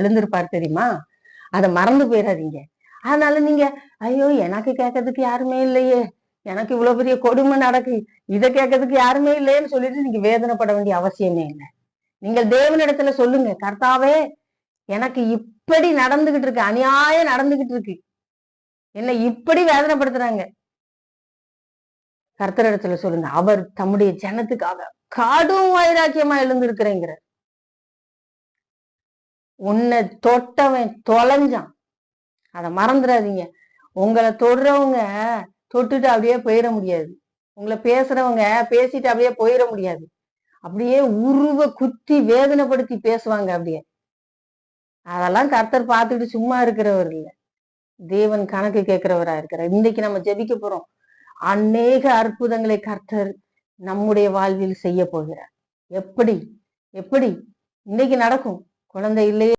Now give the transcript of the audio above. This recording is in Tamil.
எழுந்திருப்பார் தெரியுமா? அதை மறந்து போயிடாதீங்க. அதனால நீங்க ஐயோ எனக்கு கேட்கறதுக்கு யாருமே இல்லையே, எனக்கு இவ்வளவு பெரிய கொடுமை நடக்கு, இதை கேட்கறதுக்கு யாருமே இல்லையேன்னு சொல்லிட்டு நீங்க வேதனைப்பட வேண்டிய அவசியமே இல்லை. நீங்கள் தேவனிடத்துல சொல்லுங்க, கர்த்தாவே எனக்கு இப்படி நடந்துகிட்டு இருக்கு, அநியாயம் நடந்துகிட்டு இருக்கு, என்ன இப்படி வேதனைப்படுத்துறாங்க. கர்த்தரிடத்துல சொல்லுங்க, அவர் தம்முடைய ஜனத்துக்காக கடும் வைராக்கியமா எழுந்திருக்கிறேங்கிற. உன்னை தொட்டவன் தொலைஞ்சான், அதை மறந்துடாதீங்க. உங்களை தொடுறவங்க தொட்டுட்டு அப்படியே போயிட முடியாது, உங்களை பேசுறவங்க பேசிட்டு அப்படியே போயிட முடியாது. அப்படியே உருவ குத்தி வேதனைப்படுத்தி பேசுவாங்க அப்படியே. அதெல்லாம் கர்த்தர் பார்த்துட்டு சும்மா இருக்கிறவர் இல்லை, தேவன் கணக்கு கேட்கிறவரா இருக்கிறார். இன்னைக்கு நம்ம ஜெபிக்க போறோம், அநேக அற்புதங்களை கர்த்தர் நம்முடைய வாழ்வில் செய்ய போகிறார். எப்படி எப்படி இன்னைக்கு நடக்கும்? குழந்தை இல்லையே